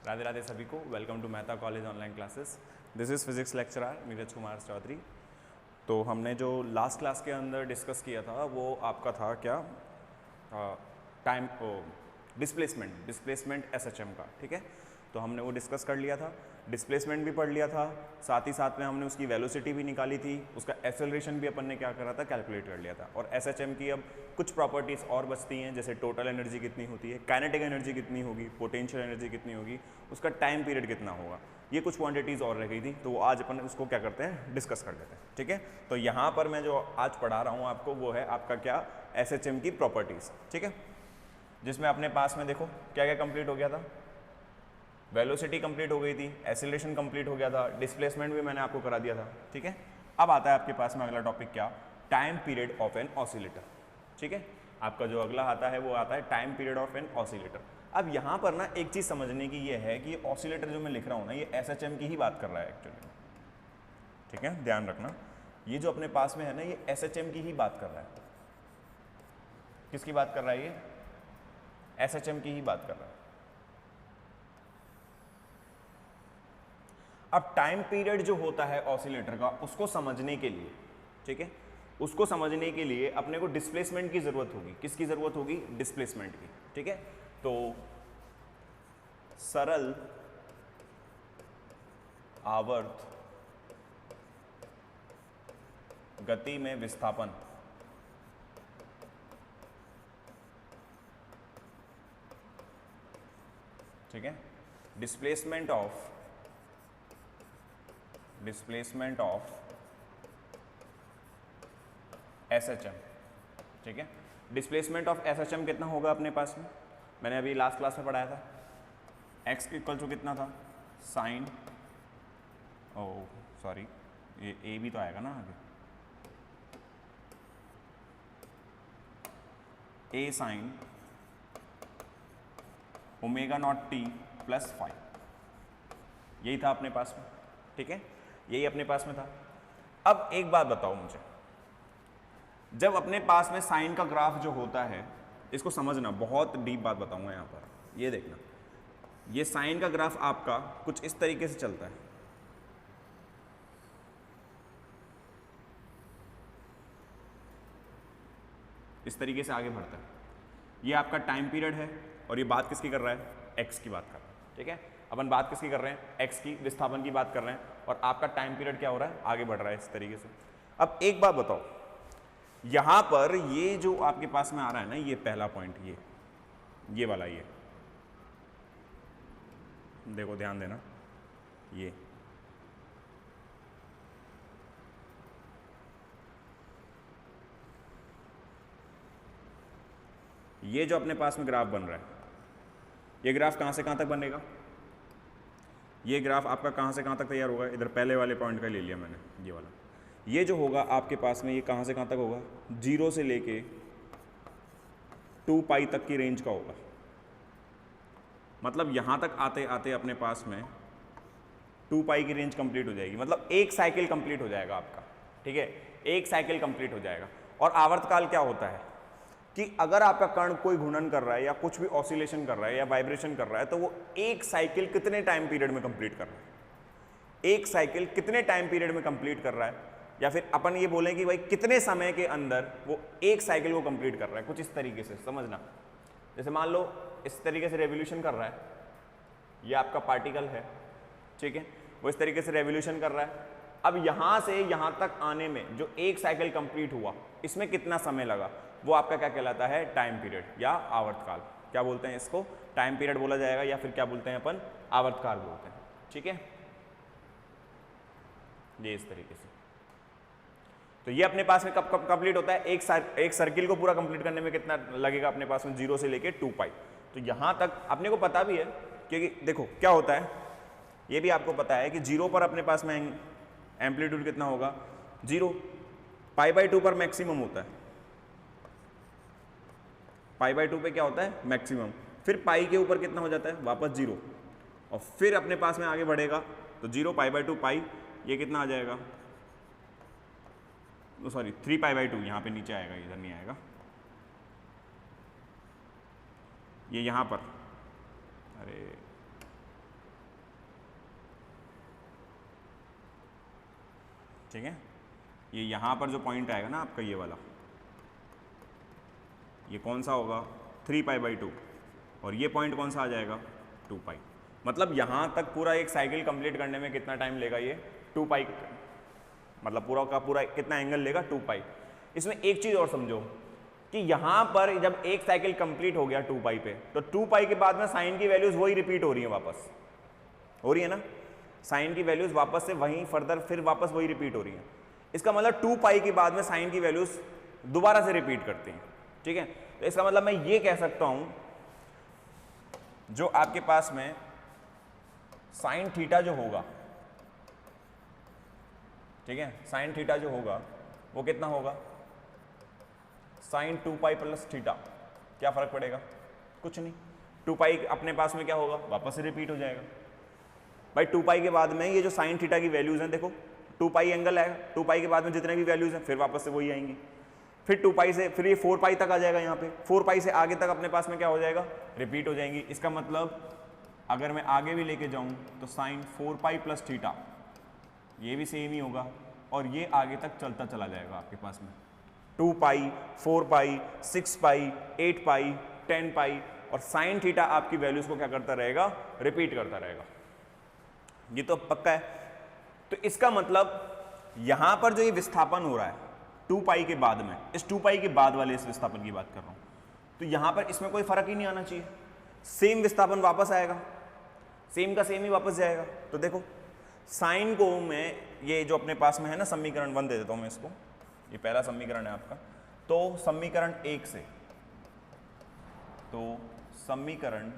राधे राधे सभी को। Welcome to Mehta college online classes. This is physics lecturer Neeraj Kumar Chaudhary. तो हमने जो लास्ट क्लास के अंदर डिस्कस किया था वो आपका था क्या, टाइम डिस्प्लेसमेंट एसएचएम का। ठीक है, तो हमने वो डिस्कस कर लिया था, डिस्प्लेसमेंट भी पढ़ लिया था, साथ ही साथ में हमने उसकी वेलोसिटी भी निकाली थी, उसका एक्सेलरेशन भी अपन ने क्या करा था, कैलकुलेट कर लिया था। और एसएचएम की अब कुछ प्रॉपर्टीज़ और बचती हैं, जैसे टोटल एनर्जी कितनी होती है, काइनेटिक एनर्जी कितनी होगी, पोटेंशियल एनर्जी कितनी होगी, उसका टाइम पीरियड कितना होगा, ये कुछ क्वांटिटीज़ और रह गई थी। तो वो आज अपन उसको क्या करते हैं, डिस्कस कर लेते हैं। ठीक है, तो यहाँ पर मैं जो आज पढ़ा रहा हूँ आपको वो है आपका क्या, एसएचएम की प्रॉपर्टीज़। ठीक है, जिसमें अपने पास में देखो क्या क्या कंप्लीट हो गया था, वेलोसिटी कंप्लीट हो गई थी, एक्सीलरेशन कंप्लीट हो गया था, डिस्प्लेसमेंट भी मैंने आपको करा दिया था। ठीक है, अब आता है आपके पास में अगला टॉपिक क्या, time period of an oscillator. ठीक है, आपका जो अगला आता है वो आता है time period of an oscillator. अब यहाँ पर ना एक चीज़ समझने की ये है कि ऑसिलेटर जो मैं लिख रहा हूँ ना, ये एसएचएम की ही बात कर रहा है एक्चुअली। ठीक है, ध्यान रखना, ये जो अपने पास में है ना, ये एसएचएम की ही बात कर रहा है। किसकी बात कर रहा है ये, एसएचएम की ही बात कर रहा है। अब टाइम पीरियड जो होता है ऑसिलेटर का, उसको समझने के लिए, ठीक है, उसको समझने के लिए अपने को डिस्प्लेसमेंट की जरूरत होगी। किसकी जरूरत होगी, डिस्प्लेसमेंट की। ठीक है, तो सरल आवर्त गति में विस्थापन, ठीक है, डिस्प्लेसमेंट ऑफ एसएचएम। ठीक है, डिस्प्लेसमेंट ऑफ एसएचएम कितना होगा अपने पास में, मैंने अभी लास्ट क्लास में पढ़ाया था, एक्स इक्वल टू कितना था, साइन, ओ सॉरी ये ए भी तो आएगा ना आगे, A sine omega naught T plus 5, यही था अपने पास में। ठीक है, यही अपने पास में था। अब एक बात बताओ मुझे, जब अपने पास में साइन का ग्राफ जो होता है, इसको समझना, बहुत डीप बात बताऊंगा यहाँ पर, ये देखना, ये साइन का ग्राफ आपका कुछ इस तरीके से चलता है। इस तरीके से आगे बढ़ता है। ये आपका टाइम पीरियड है और ये बात किसकी कर रहा है, एक्स की बात कर रहा है। ठीक है, अपन बात किसकी कर रहे हैं, एक्स की, विस्थापन की बात कर रहे हैं, और आपका टाइम पीरियड क्या हो रहा है, आगे बढ़ रहा है इस तरीके से। अब एक बात बताओ, यहां पर ये जो आपके पास में आ रहा है ना, ये पहला पॉइंट, ये वाला, ये देखो ध्यान देना, ये जो अपने पास में ग्राफ बन रहा है, ये ग्राफ कहां से कहां तक बनेगा, ये ग्राफ आपका कहां से कहां तक तैयार होगा, इधर पहले वाले पॉइंट का ले लिया मैंने, ये वाला, ये जो होगा आपके पास में, ये कहां से कहां तक होगा, 0 से लेके 2 पाई तक की रेंज का होगा। मतलब यहां तक आते आते अपने पास में 2 पाई की रेंज कंप्लीट हो जाएगी, मतलब एक साइकिल कंप्लीट हो जाएगा आपका। ठीक है, एक साइकिल कंप्लीट हो जाएगा। और आवर्तकाल क्या होता है कि अगर आपका कण कोई घूर्णन कर रहा है या कुछ भी ऑसिलेशन कर रहा है या वाइब्रेशन कर रहा है, तो वो एक साइकिल कितने टाइम पीरियड में कंप्लीट कर रहा है, एक साइकिल कितने टाइम पीरियड में कंप्लीट कर रहा है, या फिर अपन ये बोलें कि भाई कितने समय के अंदर वो एक साइकिल को कंप्लीट कर रहा है, कुछ इस तरीके से समझना। जैसे मान लो इस तरीके से रेवोल्यूशन कर रहा है, ये आपका पार्टिकल है, ठीक है, वो इस तरीके से रेवोल्यूशन कर रहा है। अब यहां से यहां तक आने में जो एक साइकिल कंप्लीट हुआ, इसमें कितना समय लगा, वो आपका क्या कहलाता है, टाइम पीरियड या आवर्तकाल। क्या बोलते हैं इसको, टाइम पीरियड बोला जाएगा, या फिर क्या बोलते हैं अपन, आवर्तकाल बोलते हैं। ठीक है, ये इस तरीके से। तो ये अपने पास में कब कब कंप्लीट होता है, एक सर्किल को पूरा कंप्लीट करने में कितना लगेगा अपने पास में, 0 से लेके 2 पाई। तो यहां तक अपने को पता भी है, क्योंकि देखो क्या होता है, ये भी आपको पता है कि 0 पर अपने पास में एम्पलीट्यूड कितना होगा, 0, पाई/2 पर मैक्सिमम होता है, पाई/2 पे क्या होता है, मैक्सिमम, फिर पाई के ऊपर कितना हो जाता है, वापस 0, और फिर अपने पास में आगे बढ़ेगा तो 0, पाई/2 पाई, ये कितना आ जाएगा, सॉरी 3 पाई/2, यहाँ पे नीचे आएगा, इधर नहीं आएगा, ये यहाँ पर, अरे ठीक है। ये यहाँ पर जो पॉइंट आएगा ना आपका ये वाला, ये कौन सा होगा 3π/2 और ये पॉइंट कौन सा आ जाएगा 2π। मतलब यहाँ तक पूरा एक साइकिल कंप्लीट करने में कितना टाइम लेगा ये 2π, मतलब पूरा का पूरा कितना एंगल लेगा 2π। इसमें एक चीज़ और समझो कि यहाँ पर जब एक साइकिल कंप्लीट हो गया 2π पे, तो 2π के बाद में साइन की वैल्यूज़ वही रिपीट हो रही है, वापस हो रही है ना, साइन की वैल्यूज़ वापस से वहीं फर्दर फिर वापस वही रिपीट हो रही है। इसका मतलब 2π के बाद में साइन की वैल्यूज़ दोबारा से रिपीट करती हैं, ठीक है। तो इसका मतलब मैं ये कह सकता हूँ जो आपके पास में साइन थीटा जो होगा, ठीक है, साइन थीटा जो होगा वो कितना होगा साइन 2π + थीटा। क्या फ़र्क पड़ेगा, कुछ नहीं, 2π अपने पास में क्या होगा वापस से रिपीट हो जाएगा भाई। 2π के बाद में ये जो साइन थीटा की वैल्यूज़ हैं, देखो 2π एंगल है, 2π के बाद में जितने भी वैल्यूज़ हैं फिर वापस से वही आएंगी, फिर 2π से फिर ये 4π तक आ जाएगा, यहाँ पे 4π से आगे तक अपने पास में क्या हो जाएगा रिपीट हो जाएंगी। इसका मतलब अगर मैं आगे भी लेके जाऊँ तो साइन 4π + थीटा ये भी सेम ही होगा और ये आगे तक चलता चला जाएगा आपके पास में 2π, 4π, 6π, 8π, 10π और साइन थीटा आपकी वैल्यूज़ को क्या करता रहेगा रिपीट करता रहेगा। ये तो पक्का है। तो इसका मतलब यहाँ पर जो ये विस्थापन हो रहा है 2π के बाद में, इस 2π के बाद वाले इस विस्थापन की बात कर रहा हूँ, तो यहाँ पर इसमें कोई फर्क ही नहीं आना चाहिए, सेम विस्थापन वापस आएगा, सेम का सेम ही वापस जाएगा। तो देखो साइन को मैं ये जो अपने पास में है ना समीकरण 1 दे देता हूँ मैं इसको, ये पहला समीकरण है आपका। तो समीकरण 1 से, तो समीकरण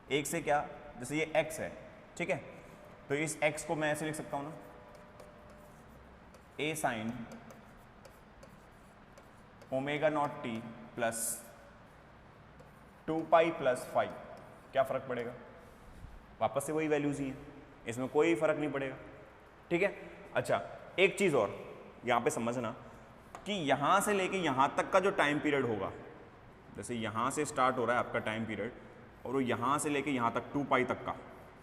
1 से क्या, जैसे ये x है, ठीक है, तो इस x को मैं ऐसे लिख सकता हूँ ना, a sin ω0t + 2π + 5। क्या फ़र्क पड़ेगा, वापस से वही वैल्यूज ही हैं, इसमें कोई फ़र्क नहीं पड़ेगा, ठीक है। अच्छा एक चीज़ और यहाँ पे समझना कि यहाँ से लेके यहाँ तक का जो टाइम पीरियड होगा, जैसे यहाँ से स्टार्ट हो रहा है आपका टाइम पीरियड और वो यहाँ से लेके यहाँ तक 2π तक का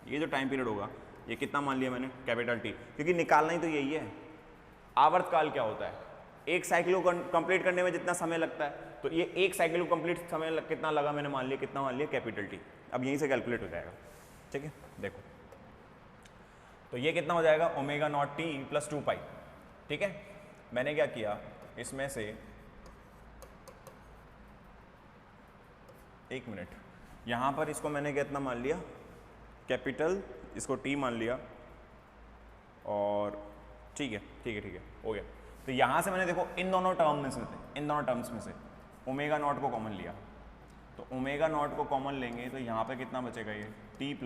ये जो टाइम पीरियड होगा, ये कितना मान लिया मैंने कैपिटल T, क्योंकि निकालना ही तो यही है। आवर्तकाल क्या होता है, एक साइकिल को कंप्लीट करने में जितना समय लगता है, तो ये एक साइकिल को कंप्लीट समय कितना लगा मैंने मान लिया, कितना मान लिया कैपिटल T। अब यहीं से कैलकुलेट हो जाएगा, ठीक है। देखो तो ये कितना हो जाएगा ω0t + 2π, ठीक है। मैंने क्या किया, इसमें से एक मिनट, यहाँ पर इसको मैंने कितना मान लिया कैपिटल, इसको T मान लिया और ठीक है हो गया। तो यहाँ से मैंने देखो इन दोनों टर्म्स में से ω0 को कॉमन लिया, तो ω0 को कॉमन लेंगे तो यहाँ पे कितना बचेगा, ये T +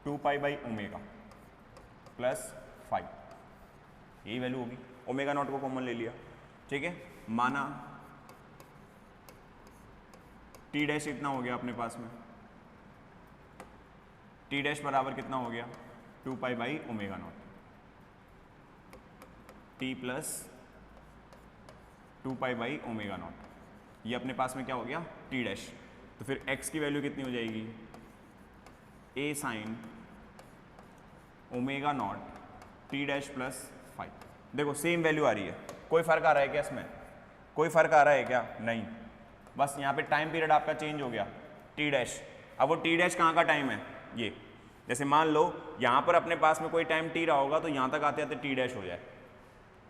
2π/ω + 5, यही वैल्यू होगी। ω0 को कॉमन ले लिया, ठीक है, माना T डैश इतना हो गया अपने पास में, T डैश बराबर कितना हो गया 2π/ω0, T + 2π/ω0, ये अपने पास में क्या हो गया T डैश। तो फिर x की वैल्यू कितनी हो जाएगी, a sin ω0 T डैश + 5। देखो सेम वैल्यू आ रही है, कोई फर्क आ रहा है क्या इसमें, कोई फर्क आ रहा है क्या, नहीं, बस यहाँ पे टाइम पीरियड आपका चेंज हो गया T डैश। अब वो T डैश कहाँ का टाइम है, ये जैसे मान लो यहाँ पर अपने पास में कोई टाइम T रहा होगा तो यहाँ तक आते आते T डैश हो जाए,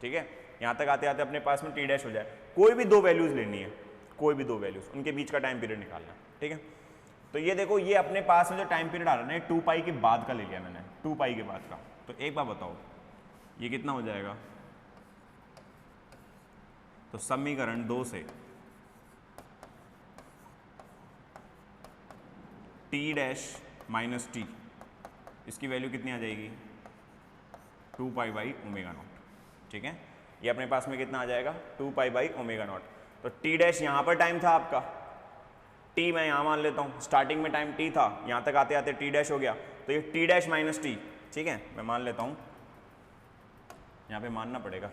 ठीक है, यहाँ तक आते आते अपने पास में T डैश हो जाए। कोई भी दो वैल्यूज़ लेनी है, कोई भी दो वैल्यूज़, उनके बीच का टाइम पीरियड निकालना है, ठीक है। तो ये देखो ये अपने पास में जो टाइम पीरियड आ रहा है ना 2π के बाद का ले लिया मैंने, 2π के बाद का। तो एक बार बताओ ये कितना हो जाएगा, तो समीकरण 2 से T डैश माइनस T, इसकी वैल्यू कितनी आ जाएगी 2π/ω0, ठीक है। ये अपने पास में कितना आ जाएगा 2π/ω0। तो T डैश यहाँ पर टाइम था आपका, T मैं यहाँ मान लेता हूँ, स्टार्टिंग में टाइम T था, यहाँ तक आते आते T डैश हो गया, तो ये T डैश माइनस T, ठीक है, मैं मान लेता हूँ, यहाँ पे मानना पड़ेगा,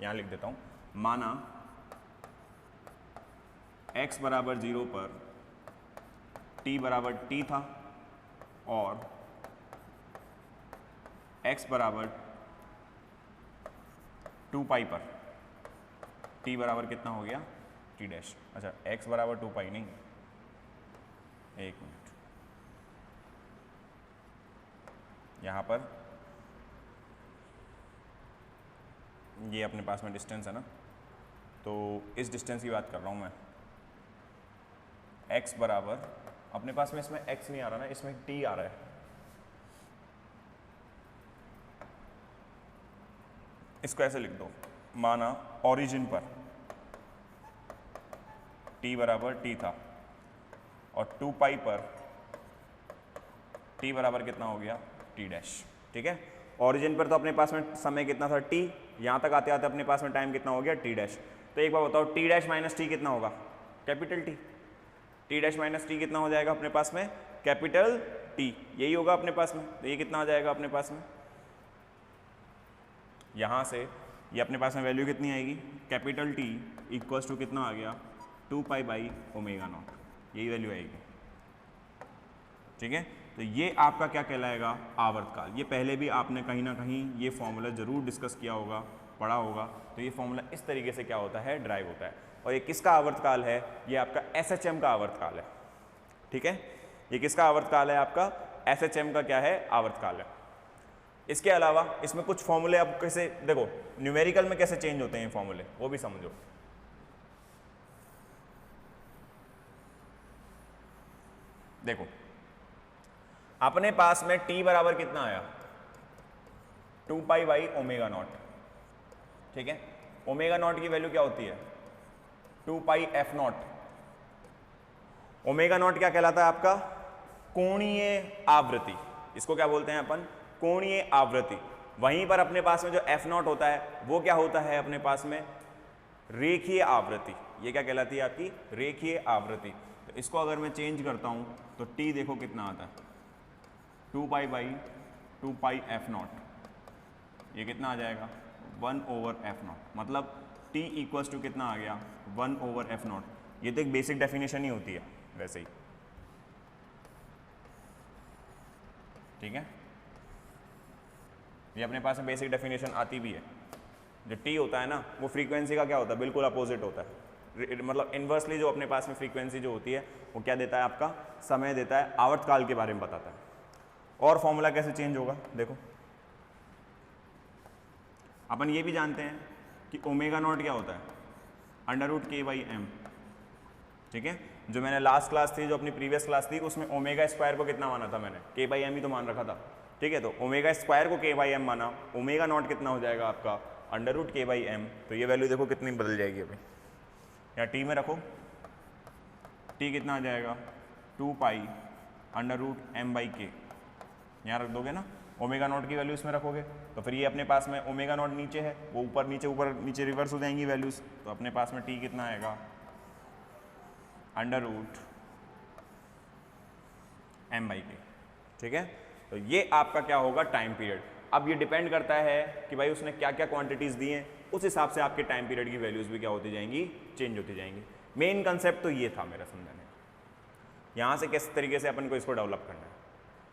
यहाँ लिख देता हूँ, माना x = 0 पर t बराबर t था और x बराबर 2 पाई पर t बराबर कितना हो गया t डैश। अच्छा x बराबर 2 पाई नहीं, एक मिनट, यहाँ पर ये अपने पास में डिस्टेंस है ना, तो इस डिस्टेंस की बात कर रहा हूँ मैं। x बराबर अपने पास में इसमें x नहीं आ रहा ना, इसमें t आ रहा है। इसको ऐसे लिख दो, माना ओरिजिन पर t बराबर t था और 2 पाई पर t बराबर कितना हो गया t डैश। ठीक है, ओरिजिन पर तो अपने पास में समय कितना था t, यहाँ तक आते आते अपने पास में टाइम कितना हो गया t डैश। तो एक बार बताओ t डैश माइनस t कितना होगा, capital T। t dash minus t कितना हो जाएगा अपने पास में, कैपिटल T, यही होगा अपने पास में। तो ये कितना आ जाएगा अपने पास में, यहाँ से ये अपने पास में वैल्यू कितनी आएगी, कैपिटल T इक्वल्स टू कितना आ गया 2 पाई बाई ओमेगा नॉट, यही वैल्यू आएगी। ठीक है, तो ये आपका क्या कहलाएगा, आवर्तकाल। ये पहले भी आपने कहीं ना कहीं ये फॉर्मूला जरूर डिस्कस किया होगा, पढ़ा होगा। तो ये फॉर्मूला इस तरीके से क्या होता है, ड्राइव होता है। और ये किसका आवर्तकाल है, ये आपका SHM का आवर्तकाल है। ठीक है, ये किसका आवर्तकाल है, आपका SHM का क्या है, आवर्तकाल है। इसके अलावा इसमें कुछ फॉर्मूले आप कैसे, देखो न्यूमेरिकल में कैसे चेंज होते हैं फॉर्मूले, वो भी समझो। देखो अपने पास में t बराबर कितना आया, 2 पाई बाई ओमेगा नॉट। ठीक है, ओमेगा नॉट की वैल्यू क्या होती है, 2 पाई f नॉट। ओमेगा नॉट क्या कहलाता है आपका, कोणीय आवृत्ति। इसको क्या बोलते हैं अपन, कोणीय आवृत्ति। वहीं पर अपने पास में जो f नॉट होता है वो क्या होता है अपने पास में, रेखीय आवृत्ति। ये क्या कहलाती है आपकी, रेखीय आवृत्ति। तो इसको अगर मैं चेंज करता हूं तो t देखो कितना आता है, 2 pi by 2 pi f not. ये कितना आ जाएगा, 1 ओवर f नॉट। मतलब t इक्वल्स टू कितना आ गया, 1 ओवर f नॉट। ये तो एक बेसिक डेफिनेशन ही होती है वैसे ही। ठीक है, ये अपने पास में बेसिक डेफिनेशन आती भी है। जो t होता है ना, वो फ्रीक्वेंसी का क्या होता है, बिल्कुल अपोजिट होता है। मतलब इन्वर्सली जो अपने पास में फ्रीक्वेंसी जो होती है वो क्या देता है, आपका समय देता है, आवर्तकाल के बारे में बताता है। और फॉर्मूला कैसे चेंज होगा, देखो अपन ये भी जानते हैं कि ओमेगा नॉट क्या होता है, √k/m। ठीक है, जो मैंने लास्ट क्लास थी, जो अपनी प्रीवियस क्लास थी, उसमें ओमेगा स्क्वायर को कितना माना था मैंने, k/m ही तो मान रखा था। ठीक है, तो ओमेगा स्क्वायर को k/m माना, ओमेगा नॉट कितना हो जाएगा आपका, √k/m। तो ये वैल्यू देखो कितनी बदल जाएगी अभी, या t में रखो, t कितना आ जाएगा, 2 पाई √m/k। यहाँ रख दोगे ना, ओमेगा नॉट की वैल्यू इसमें रखोगे तो फिर ये अपने पास में ओमेगा नॉट नीचे है, वो ऊपर नीचे रिवर्स हो जाएंगी वैल्यूज। तो अपने पास में t कितना आएगा, √m/k। ठीक है, तो ये आपका क्या होगा, टाइम पीरियड। अब ये डिपेंड करता है कि भाई उसने क्या क्या क्वांटिटीज दी हैं, उस हिसाब से आपके टाइम पीरियड की वैल्यूज भी क्या होती जाएंगी, चेंज होती जाएंगी। मेन कंसेप्ट तो ये था मेरा समझाने, यहाँ से किस तरीके से अपन को इसको डेवलप करना है।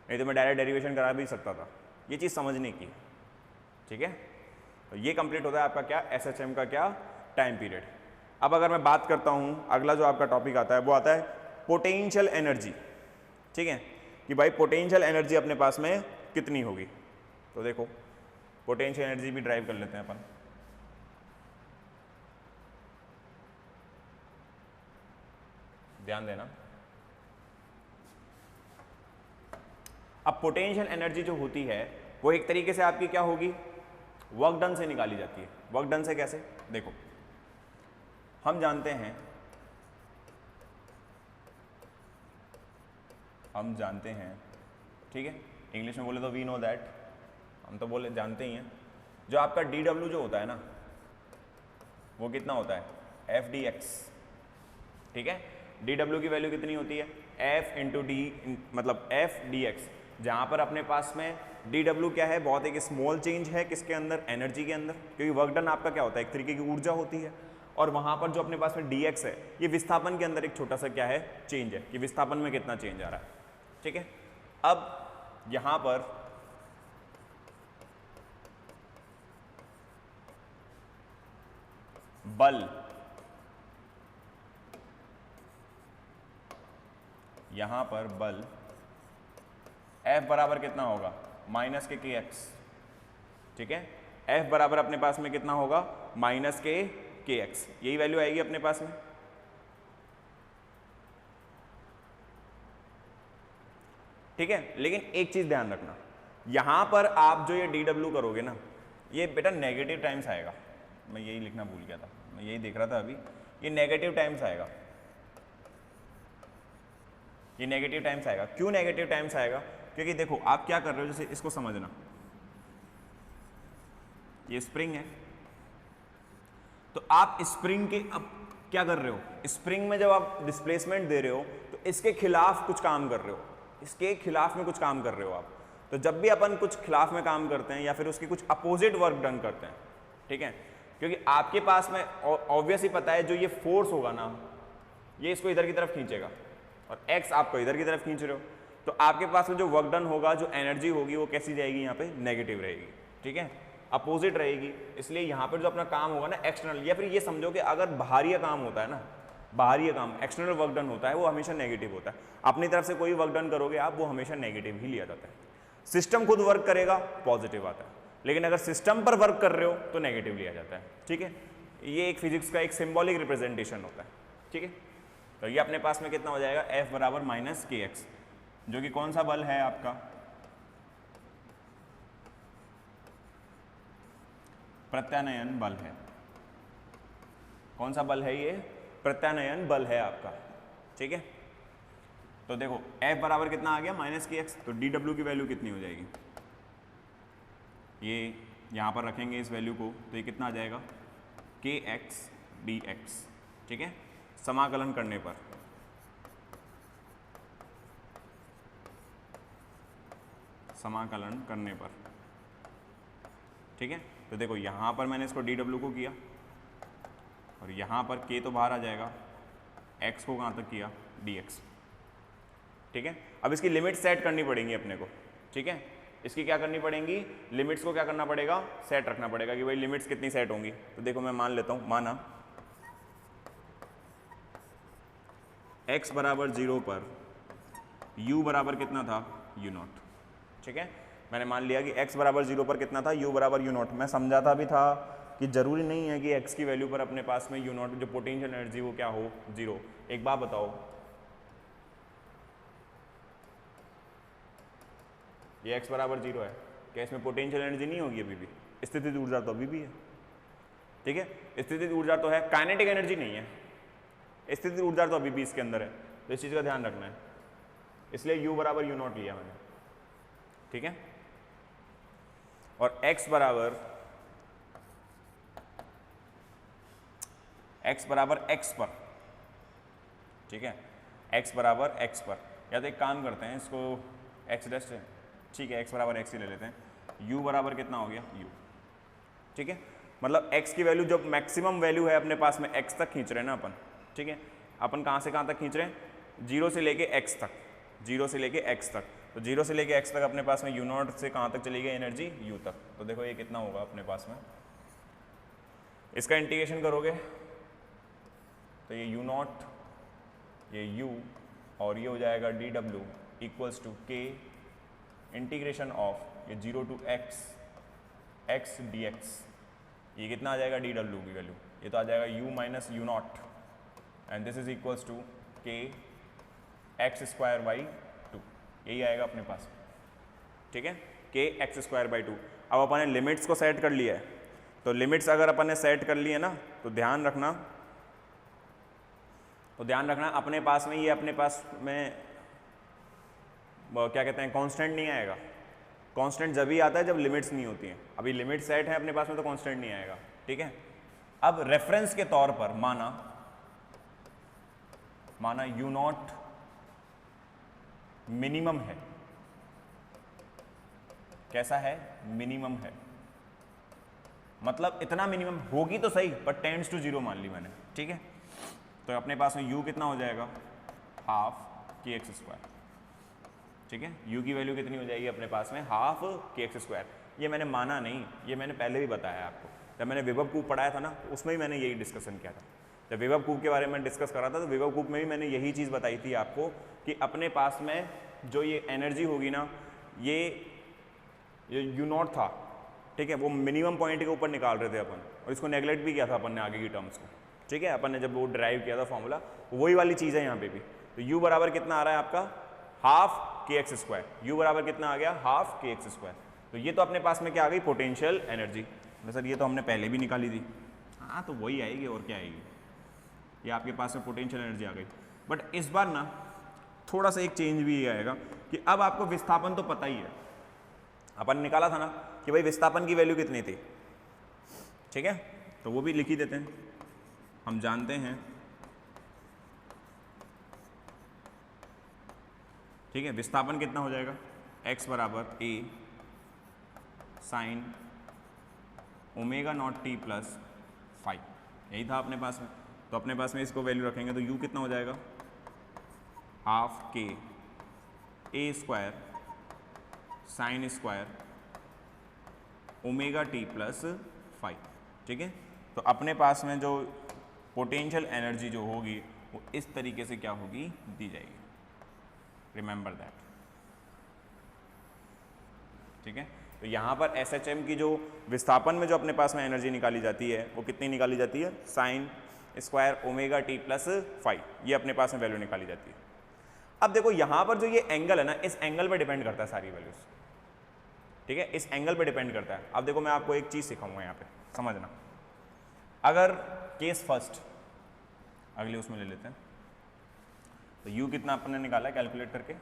नहीं तो मैं डायरेक्ट डेरिवेशन करा भी सकता था, ये चीज़ समझने की। ठीक है, तो ये कंप्लीट होता है आपका क्या, SHM का क्या, टाइम पीरियड। अब अगर मैं बात करता हूँ, अगला जो आपका टॉपिक आता है वो आता है पोटेंशियल एनर्जी। ठीक है, कि भाई पोटेंशियल एनर्जी अपने पास में कितनी होगी। तो देखो पोटेंशियल एनर्जी भी ड्राइव कर लेते हैं अपन। ध्यान देना, अब पोटेंशियल एनर्जी जो होती है वो एक तरीके से आपकी क्या होगी, वर्क डन से निकाली जाती है। वर्क डन से कैसे, देखो हम जानते हैं, ठीक है, इंग्लिश में बोले तो वी नो दैट, हम तो बोले जानते ही हैं, जो आपका dW जो होता है ना, वो कितना होता है, FdX। ठीक है, dW की वैल्यू कितनी होती है, F इंटू डी, मतलब FdX। जहाँ पर अपने पास में dW क्या है, बहुत एक स्मॉल चेंज है किसके अंदर, एनर्जी के अंदर, क्योंकि वर्क डन आपका क्या होता है, एक तरीके की ऊर्जा होती है। और वहां पर जो अपने पास में dx है, ये विस्थापन के अंदर एक छोटा सा क्या है, चेंज है कि विस्थापन में कितना चेंज आ रहा है। ठीक है, अब यहां पर बल, यहां पर बल F बराबर कितना होगा, माइनस के kx। ठीक है, F बराबर अपने पास में कितना होगा, माइनस के kx, यही वैल्यू आएगी अपने पास में। ठीक है, लेकिन एक चीज ध्यान रखना, यहां पर आप जो ये dw करोगे ना, ये बेटा नेगेटिव टाइम्स आएगा। मैं यही लिखना भूल गया था, मैं यही देख रहा था अभी, ये नेगेटिव टाइम्स आएगा, ये नेगेटिव टाइम्स आएगा। क्यों नेगेटिव टाइम्स आएगा, क्योंकि देखो आप क्या कर रहे हो, जैसे इसको समझना, ये स्प्रिंग है, तो आप स्प्रिंग के अब क्या कर रहे हो, स्प्रिंग में जब आप डिस्प्लेसमेंट दे रहे हो तो इसके खिलाफ कुछ काम कर रहे हो, इसके खिलाफ में कुछ काम कर रहे हो आप। तो जब भी अपन कुछ खिलाफ में काम करते हैं या फिर उसकी कुछ अपोजिट वर्क डन करते हैं, ठीक है, क्योंकि आपके पास में ऑब्वियस ही पता है जो ये फोर्स होगा ना, ये इसको इधर की तरफ खींचेगा और x आपको इधर की तरफ खींच रहे हो, तो आपके पास में जो वर्क डन होगा, जो एनर्जी होगी, वो कैसी जाएगी, यहाँ पे नेगेटिव रहेगी। ठीक है, अपोजिट रहेगी। इसलिए यहाँ पर जो अपना काम होगा ना एक्सटर्नल, या फिर ये समझो कि अगर बाहरी काम होता है ना, बाहरी काम एक्सटर्नल वर्क डन होता है, वो हमेशा नेगेटिव होता है। अपनी तरफ से कोई वर्क डन करोगे आप, वो हमेशा नेगेटिव ही लिया जाता है। सिस्टम खुद वर्क करेगा, पॉजिटिव आता है, लेकिन अगर सिस्टम पर वर्क कर रहे हो तो नेगेटिव लिया जाता है। ठीक है, ये एक फिजिक्स का एक सिंबॉलिक रिप्रेजेंटेशन होता है। ठीक है, तो ये अपने पास में कितना हो जाएगा, F बराबर माइनस के एक्स, जो कि कौन सा बल है आपका, प्रत्यानयन बल है। कौन सा बल है ये, प्रत्यानयन बल है आपका। ठीक है, तो देखो F बराबर कितना आ गया, माइनस के एक्स, तो dw की वैल्यू कितनी हो जाएगी, ये यहाँ पर रखेंगे इस वैल्यू को, तो ये कितना आ जाएगा, के एक्स डी एक्स। ठीक है, समाकलन करने पर समाकलन करने पर ठीक है, तो देखो यहाँ पर मैंने इसको dw को किया और यहाँ पर k तो बाहर आ जाएगा, x को कहाँ तक किया, dx। ठीक है, अब इसकी लिमिट सेट करनी पड़ेंगी अपने को। ठीक है, इसकी क्या करनी पड़ेंगी, लिमिट्स को क्या करना पड़ेगा, सेट रखना पड़ेगा कि भाई लिमिट्स कितनी सेट होंगी। तो देखो मैं मान लेता हूँ, माना x बराबर 0 पर u बराबर कितना था, u नॉट। ठीक है, मैंने मान लिया कि x बराबर 0 पर कितना था, u बराबर u नॉट। मैं समझाता भी था कि जरूरी नहीं है कि x की वैल्यू पर अपने पास में u नॉट जो पोटेंशियल एनर्जी वो क्या हो, 0। एक बात बताओ, ये x बराबर 0 है, क्या इसमें पोटेंशियल एनर्जी नहीं होगी, अभी भी स्थितिज ऊर्जा तो अभी भी है। ठीक है, स्थितिज ऊर्जा तो है, काइनेटिक एनर्जी नहीं है, स्थितिज ऊर्जा तो अभी भी इसके अंदर है। तो इस चीज़ का ध्यान रखना है, इसलिए u बराबर u नॉट लिया मैंने। ठीक है, और x बराबर x पर, ठीक है, x बराबर x पर, या तो एक काम करते हैं, इसको x डैश है, ठीक है, x बराबर x ही ले लेते हैं, u बराबर कितना हो गया, u। ठीक है, मतलब x की वैल्यू जब मैक्सिमम वैल्यू है अपने पास में, x तक खींच रहे हैं ना अपन। ठीक है, अपन कहाँ से कहाँ तक खींच रहे हैं, 0 से लेके x तक, 0 से लेके x तक। तो 0 से लेके x तक अपने पास में u नॉट से कहाँ तक चली गई एनर्जी, u तक। तो देखो ये कितना होगा अपने पास में, इसका इंटीग्रेशन करोगे तो ये u नॉट, ये u, और ये हो जाएगा dw equals to k integration of ये 0 टू x dx। ये कितना आ जाएगा dw की वैल्यू, ये तो आ जाएगा u minus u naught, and this is equals to k x square by 2, यही आएगा अपने पास। ठीक है, k x स्क्वायर बाई 2। अब अपन ने लिमिट्स को सेट कर लिया है, तो लिमिट्स अगर अपन ने सेट कर लिए ना, तो ध्यान रखना अपने पास में, ये अपने पास में क्या कहते हैं, कांस्टेंट नहीं आएगा। कांस्टेंट जब ही आता है जब लिमिट्स नहीं होती हैं। अभी लिमिट सेट है अपने पास में तो कांस्टेंट नहीं आएगा। ठीक है, अब रेफरेंस के तौर पर माना u नॉट मिनिमम है। कैसा है, मिनिमम है। मतलब इतना मिनिमम होगी तो सही, बट टेंड्स टू जीरो मान ली मैंने, ठीक है। तो अपने पास में u कितना हो जाएगा, हाफ के एक्स स्क्वायर, ठीक है। u की वैल्यू कितनी हो जाएगी अपने पास में, हाफ के एक्स स्क्वायर। ये मैंने माना नहीं, ये मैंने पहले भी बताया आपको, जब मैंने विभव कूप पढ़ाया था ना, उसमें ही मैंने यही डिस्कशन किया था। जब विभव कूप के बारे में डिस्कस करा था, तो विभव कूप में भी मैंने यही चीज़ बताई थी आपको कि अपने पास में जो ये एनर्जी होगी ना, ये यू नॉट था, ठीक है, वो मिनिमम पॉइंट के ऊपर निकाल रहे थे अपन, और इसको नेगलेक्ट भी किया था अपन ने आगे की टर्म्स को, ठीक है। अपन ने जब वो ड्राइव किया था फॉर्मूला, वही वाली चीज़ है यहाँ पे भी। तो u बराबर कितना आ रहा है आपका, हाफ के एक्स स्क्वायर। u बराबर कितना आ गया, हाफ के एक्स स्क्वायर। तो ये तो अपने पास में क्या आ गई, पोटेंशियल एनर्जी। सर ये तो हमने पहले भी निकाली थी, हाँ तो वही आएगी और क्या आएगी, ये आपके पास में पोटेंशियल एनर्जी आ गई। बट इस बार ना थोड़ा सा एक चेंज भी ये आएगा कि अब आपको विस्थापन तो पता ही है, अपन निकाला था ना कि भाई विस्थापन की वैल्यू कितनी थी, ठीक है। तो वो भी लिख ही देते हैं, हम जानते हैं, ठीक है। विस्थापन कितना हो जाएगा, x बराबर a sign omega naught T plus five, यही था अपने पास में। तो अपने पास में इसको वैल्यू रखेंगे तो u कितना हो जाएगा, हाफ के A square sine square omega T plus five, ठीक है। तो अपने पास में जो पोटेंशियल एनर्जी जो होगी वो इस तरीके से क्या होगी, दी जाएगी, रिमेंबर दैट, ठीक है। तो यहाँ पर SHM की जो विस्थापन में जो अपने पास में एनर्जी निकाली जाती है वो कितनी निकाली जाती है, sign square omega T plus five, ये अपने पास में वैल्यू निकाली जाती है। अब देखो यहाँ पर जो ये एंगल है ना, इस एंगल पर डिपेंड करता है सारी वैल्यूज, ठीक है, इस एंगल पे डिपेंड करता है। अब देखो मैं आपको एक चीज़ सिखाऊंगा यहाँ पे, समझना। अगर केस फर्स्ट, अगले उसमें ले लेते हैं, तो u कितना अपने निकाला है कैलकुलेट करके,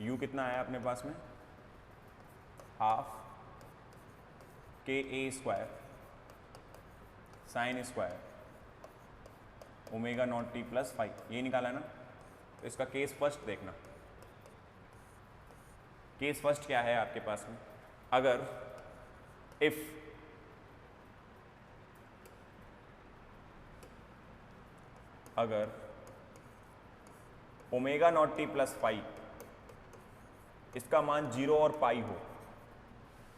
u कितना आया अपने पास में, हाफ के A square sine square omega naught T plus five, ये निकाला है ना। तो इसका केस फर्स्ट देखना, केस फर्स्ट क्या है आपके पास में, अगर if omega naught T plus five इसका मान 0 और पाई हो,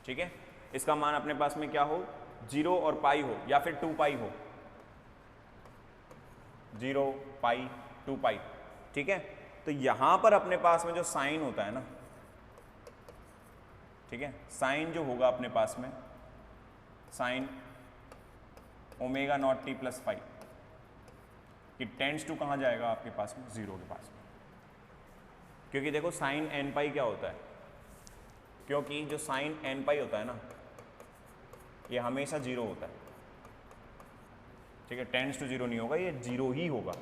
ठीक है, इसका मान अपने पास में क्या हो, 0 और पाई हो, या फिर 2 पाई हो, 0 पाई 2 पाई, ठीक है। तो यहां पर अपने पास में जो साइन होता है ना, ठीक है, साइन जो होगा अपने पास में, sign omega naught T plus five, कि टेंड्स टू कहाँ जाएगा आपके पास में, 0 के पास में। क्योंकि देखो साइन एन पाई क्या होता है, क्योंकि जो साइन एन पाई होता है ना, ये हमेशा 0 होता है, ठीक है, टेंड्स टू 0 नहीं होगा, ये 0 ही होगा।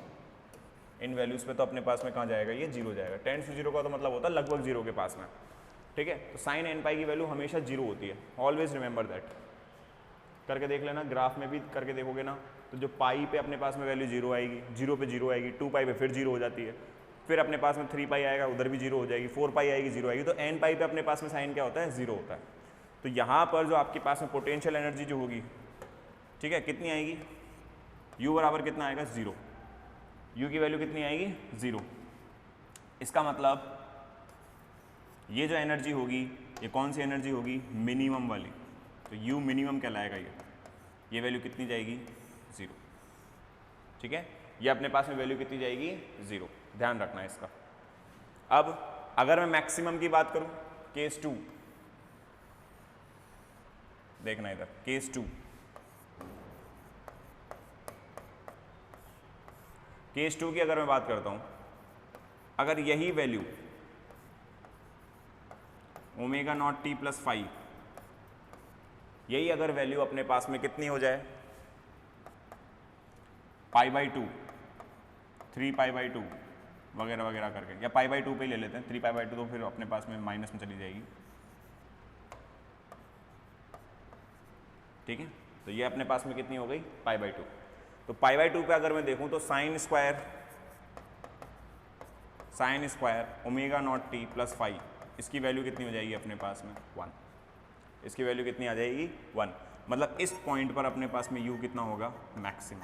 इन वैल्यूज़ पे तो अपने पास में कहाँ जाएगा, ये 0 जाएगा। टेंड्स टू 0 का तो मतलब होता है लगभग 0 के पास में, ठीक है। तो साइन एन पाई की वैल्यू हमेशा 0 होती है, ऑलवेज रिमेंबर दैट। करके देख लेना, ग्राफ में भी करके देखोगे ना, तो जो पाई पे अपने पास में वैल्यू 0 आएगी, 0 पे 0 आएगी, 2 पाई पे फिर 0 हो जाती है, फिर अपने पास में 3 पाई आएगा, उधर भी 0 हो जाएगी, 4 पाई आएगी, 0 आएगी। तो एन पाई पे अपने पास में साइन क्या होता है, 0 होता है। तो यहाँ पर जो आपके पास में पोटेंशियल एनर्जी जो होगी, ठीक है, कितनी आएगी, u बराबर कितना आएगा, 0। u की वैल्यू कितनी आएगी, 0। इसका मतलब ये जो एनर्जी होगी, ये कौन सी एनर्जी होगी, मिनिमम वाली। तो u मिनिमम कहलाएगा, ये वैल्यू कितनी जाएगी, 0, ठीक है। ये अपने पास में वैल्यू कितनी जाएगी, 0, ध्यान रखना है इसका। अब अगर मैं मैक्सिमम की बात करूं, केस 2 देखना इधर, केस 2, केस 2 की अगर मैं बात करता हूं, अगर यही value omega naught T plus five, यही अगर वैल्यू अपने पास में कितनी हो जाए, पाई बाई 2, 3 पाई बाई 2 वगैरह वगैरह करके, या पाई बाई 2 पे ले लेते हैं, 3 पाई बाई 2 तो फिर अपने पास में माइनस में चली जाएगी, ठीक है। तो ये अपने पास में कितनी हो गई, पाई बाई 2। तो पाई बाई 2 पे अगर मैं देखूं तो sign square omega naught T plus five, इसकी वैल्यू कितनी हो जाएगी अपने पास में, 1। इसकी वैल्यू कितनी आ जाएगी, 1। मतलब इस पॉइंट पर अपने पास में u कितना होगा, मैक्सिमम।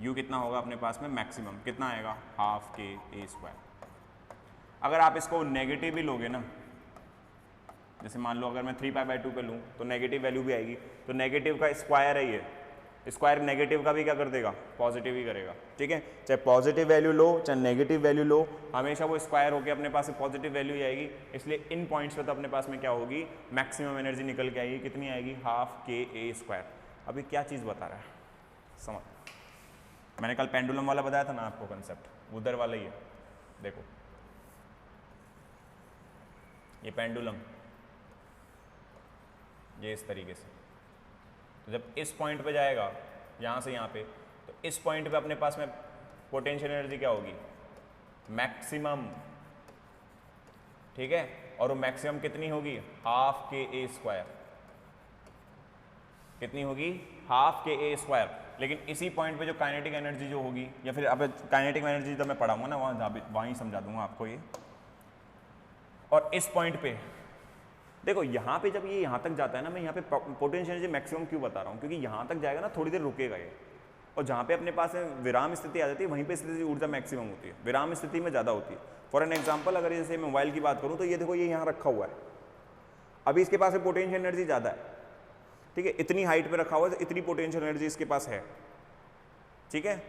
u कितना होगा अपने पास में मैक्सिमम, कितना आएगा, हाफ के ए स्क्वायर। अगर आप इसको नेगेटिव भी लोगे ना, जैसे मान लो अगर मैं 3π/2 पे लूँ तो नेगेटिव वैल्यू भी आएगी, तो नेगेटिव का स्क्वायर है ये, स्क्वायर नेगेटिव का भी क्या कर देगा, पॉजिटिव ही करेगा। ठीक है, चाहे पॉजिटिव वैल्यू लो चाहे नेगेटिव वैल्यू लो, हमेशा वो स्क्वायर होकर अपने पास में पॉजिटिव वैल्यू ही आएगी। इसलिए इन पॉइंट्स पे तो अपने पास में क्या होगी, मैक्सिमम एनर्जी निकल के आएगी, कितनी आएगी, हाफ के ए स्क्वायर। अभी क्या चीज़ बता रहा है, समझ, मैंने कल पेंडुलम वाला बताया था ना आपको कंसेप्ट, उधर वाला ही है। देखो ये पेंडुलम, ये इस तरीके से, तो जब इस पॉइंट पे जाएगा यहाँ से यहाँ पे, तो इस पॉइंट पे अपने पास में पोटेंशियल एनर्जी क्या होगी, मैक्सिमम। ठीक है, और वो मैक्सिमम कितनी होगी, हाफ के ए स्क्वायर। कितनी होगी, हाफ के ए स्क्वायर। लेकिन इसी पॉइंट पे जो काइनेटिक एनर्जी जो होगी, या फिर अब काइनेटिक एनर्जी तो मैं पढ़ाऊंगा ना वहीं समझा दूंगा आपको ये। और इस पॉइंट पे देखो, यहाँ पे जब ये यहाँ तक जाता है ना, मैं यहाँ पे पोटेंशियल एनर्जी मैक्सिमम क्यों बता रहा हूँ, क्योंकि यहाँ तक जाएगा ना थोड़ी देर रुकेगा ये, और जहाँ पे अपने पास विराम स्थिति आ जाती है वहीं पे स्थिति ऊर्जा मैक्सिमम होती है, विराम स्थिति में ज़्यादा होती है। फॉर एन एग्जाम्पल, अगर जैसे मोबाइल की बात करूँ तो ये देखो, ये यहाँ रखा हुआ है, अभी इसके पास पोटेंशियल एनर्जी ज़्यादा है। ठीक है, इतनी हाइट पे रखा हुआ है, इतनी पोटेंशियल एनर्जी इसके पास है। ठीक है,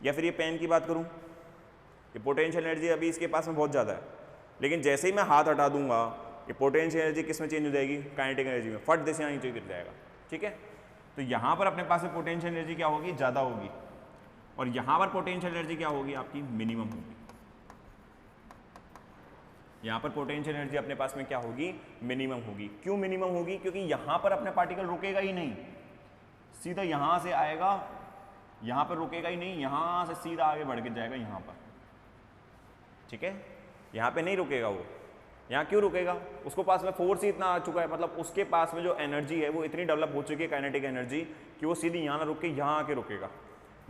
या फिर ये पेन की बात करूँ, ये पोटेंशियल एनर्जी अभी इसके पास में बहुत ज़्यादा है, लेकिन जैसे ही मैं हाथ हटा दूंगा, ये पोटेंशियल एनर्जी किस में चेंज हो जाएगी, काइनेटिक एनर्जी में, फट देश यहाँ नीचे गिर जाएगा। ठीक है, तो यहाँ पर अपने पास में पोटेंशियल एनर्जी क्या होगी, ज़्यादा होगी, और यहाँ पर पोटेंशियल एनर्जी क्या होगी, आपकी मिनिमम होगी। यहाँ पर पोटेंशियल एनर्जी अपने पास में क्या होगी, मिनिमम होगी। क्यों मिनिमम होगी, क्योंकि यहाँ पर अपने पार्टिकल रुकेगा ही नहीं, सीधा यहाँ से आएगा, यहाँ पर रुकेगा ही नहीं, यहाँ से सीधा आगे बढ़ के जाएगा यहाँ पर। ठीक है, यहाँ पे नहीं रुकेगा वो। यहाँ क्यों रुकेगा, उसको पास में फोर्स ही इतना आ चुका है, मतलब उसके पास में जो एनर्जी है वो इतनी डेवलप हो चुकी है, काइनेटिक एनर्जी, कि वो सीधी यहाँ ना रुक के यहाँ आके रुकेगा।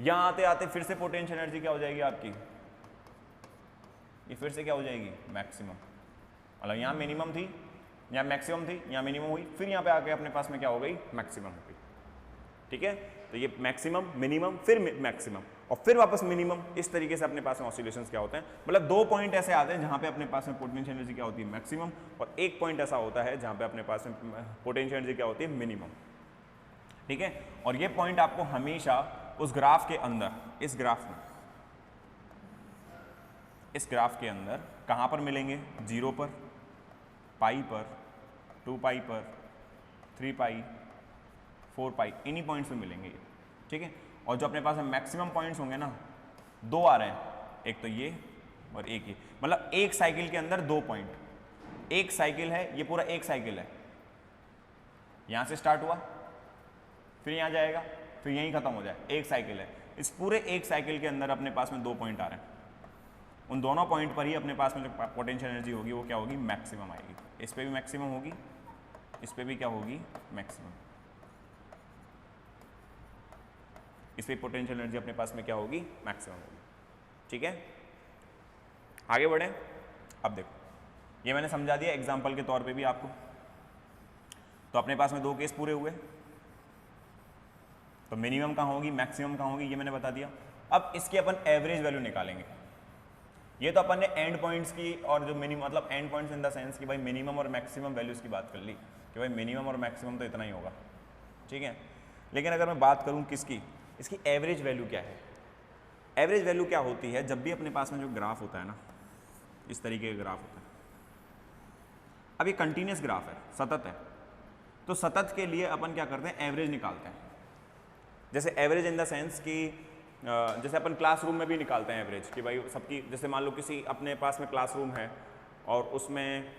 यहाँ आते आते फिर से पोटेंशियल एनर्जी क्या हो जाएगी आपकी, ये फिर से क्या हो जाएगी, मैक्सिमम। मतलब यहाँ मिनिमम थी, यहाँ मैक्सिमम थी, यहाँ मिनिमम हुई, फिर यहाँ पे आके अपने पास में क्या हो गई, मैक्सिमम हो गई। ठीक है, तो ये मैक्सिमम, मिनिमम, फिर मैक्सिमम, और फिर वापस मिनिमम। इस तरीके से अपने पास में ऑसिलेशंस क्या होते हैं, मतलब दो पॉइंट ऐसे आते हैं जहाँ पे अपने पास में पोटेंशियल एनर्जी क्या होती है, मैक्सिमम, और एक पॉइंट ऐसा होता है जहाँ पे अपने पास में पोटेंशियल एनर्जी क्या होती है, मिनिमम। ठीक है, और ये पॉइंट आपको हमेशा उस ग्राफ के अंदर, इस ग्राफ में, इस ग्राफ के अंदर कहाँ पर मिलेंगे, 0 पर, पाई पर, 2π पर, 3π, 4π, इन्हीं पॉइंट्स में मिलेंगे ये। ठीक है, और जो अपने पास मैक्सिमम पॉइंट्स होंगे ना, 2 आ रहे हैं, एक तो ये और एक ये, मतलब एक साइकिल के अंदर 2 पॉइंट। एक साइकिल है, ये पूरा एक साइकिल है, यहाँ से स्टार्ट हुआ, फिर यहाँ जाएगा, फिर यहीं खत्म हो जाए, एक साइकिल है। इस पूरे एक साइकिल के अंदर अपने पास में 2 पॉइंट आ रहे हैं, उन दोनों पॉइंट पर ही अपने पास में जो पोटेंशियल एनर्जी होगी वो क्या होगी, मैक्सिमम आएगी। इस पर भी मैक्सिमम होगी, इस पर भी क्या होगी, मैक्सिमम। इस पर पोटेंशियल एनर्जी अपने पास में क्या होगी, मैक्सिमम होगी। ठीक है, आगे बढ़े। अब देखो, ये मैंने समझा दिया एग्जाम्पल के तौर पे भी आपको। तो अपने पास में 2 केस पूरे हुए, तो मिनिमम कहाँ होगी, मैक्सिमम कहाँ होगी, ये मैंने बता दिया। अब इसकी अपन एवरेज वैल्यू निकालेंगे। ये तो अपन ने एंड पॉइंट्स की और जो मिनिमम, मतलब and points in the sense कि भाई मिनिमम और मैक्सिमम वैल्यूज की बात कर ली, कि भाई मिनिमम और मैक्सिमम तो इतना ही होगा। ठीक है, लेकिन अगर मैं बात करूँ किसकी, इसकी एवरेज वैल्यू क्या है। एवरेज वैल्यू क्या होती है, जब भी अपने पास में जो ग्राफ होता है ना, इस तरीके का ग्राफ होता है, अब ये कंटिन्यूस ग्राफ है, सतत है, तो सतत के लिए अपन क्या करते हैं, एवरेज निकालते हैं। जैसे एवरेज इन द सेंस कि जैसे अपन क्लासरूम में भी निकालते हैं एवरेज, कि भाई सबकी, जैसे मान लो किसी अपने पास में क्लासरूम है और उसमें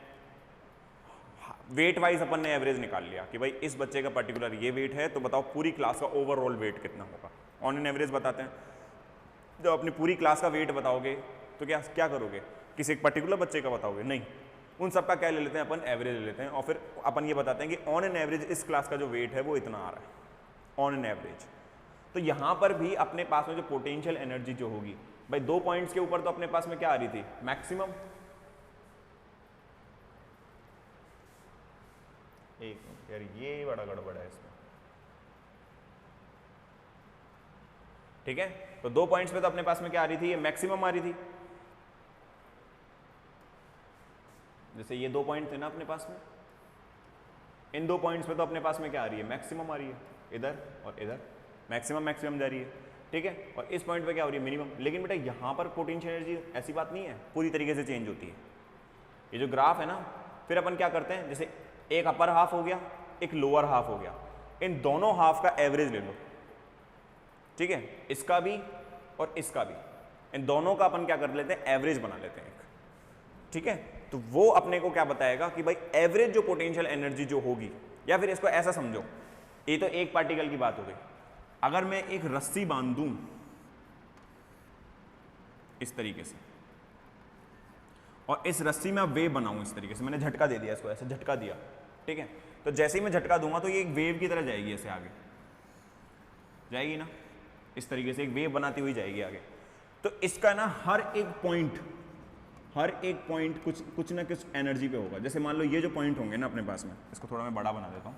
वेट वाइज अपन ने एवरेज निकाल लिया कि भाई इस बच्चे का पर्टिकुलर ये वेट है, तो बताओ पूरी क्लास का ओवरऑल वेट कितना होगा। ऑन एन एवरेज बताते हैं। जब अपनी पूरी क्लास का वेट बताओगे तो क्या क्या करोगे, किसी एक पर्टिकुलर बच्चे का बताओगे, नहीं, उन सब का क्या ले लेते हैं अपन, एवरेज ले लेते हैं, और फिर अपन ये बताते हैं कि ऑन एन एवरेज इस क्लास का जो वेट है वो इतना आ रहा है, ऑन एन एवरेज। तो यहाँ पर भी अपने पास में जो पोटेंशियल एनर्जी जो होगी, भाई 2 पॉइंट्स के ऊपर तो अपने पास में क्या आ रही थी, मैक्सिमम। एक मिनट यार ये बड़ा गड़बड़ है इसमें। ठीक है, तो 2 पॉइंट्स पे तो अपने पास में क्या आ रही थी, ये मैक्सिमम आ रही थी। जैसे ये 2 पॉइंट थे ना अपने पास में, इन 2 पॉइंट्स पे तो अपने पास में क्या आ रही है, मैक्सिमम आ रही है, इधर और इधर मैक्सिमम मैक्सिमम जा रही है। ठीक है, और इस पॉइंट पे क्या हो रही है, मिनिमम। लेकिन बेटा यहाँ पर पोटेंशियल एनर्जी ऐसी बात नहीं है, पूरी तरीके से चेंज होती है। ये जो ग्राफ है ना, फिर अपन क्या करते हैं, जैसे एक अपर हाफ हो गया, एक लोअर हाफ हो गया, इन दोनों हाफ का एवरेज ले लो। ठीक है, इसका भी और इसका भी, इन दोनों का अपन क्या कर लेते हैं, एवरेज बना लेते हैं एक। ठीक है, तो वो अपने को क्या बताएगा कि भाई एवरेज जो पोटेंशियल एनर्जी जो होगी, या फिर इसको ऐसा समझो, ये तो एक पार्टिकल की बात हो गई। अगर मैं एक रस्सी बांध दूं इस तरीके से, और इस रस्सी में वेव बनाऊं इस तरीके से, मैंने झटका दे दिया इसको, ऐसे झटका दिया। ठीक है, तो जैसे ही मैं झटका दूंगा तो ये एक वेव की तरह जाएगी, ऐसे आगे जाएगी ना, इस तरीके से एक वेव बनाती हुई जाएगी आगे। तो इसका ना हर एक पॉइंट कुछ ना कुछ एनर्जी पे होगा। जैसे मान लो ये जो पॉइंट होंगे ना अपने पास में, इसको थोड़ा मैं बड़ा बना देता हूं,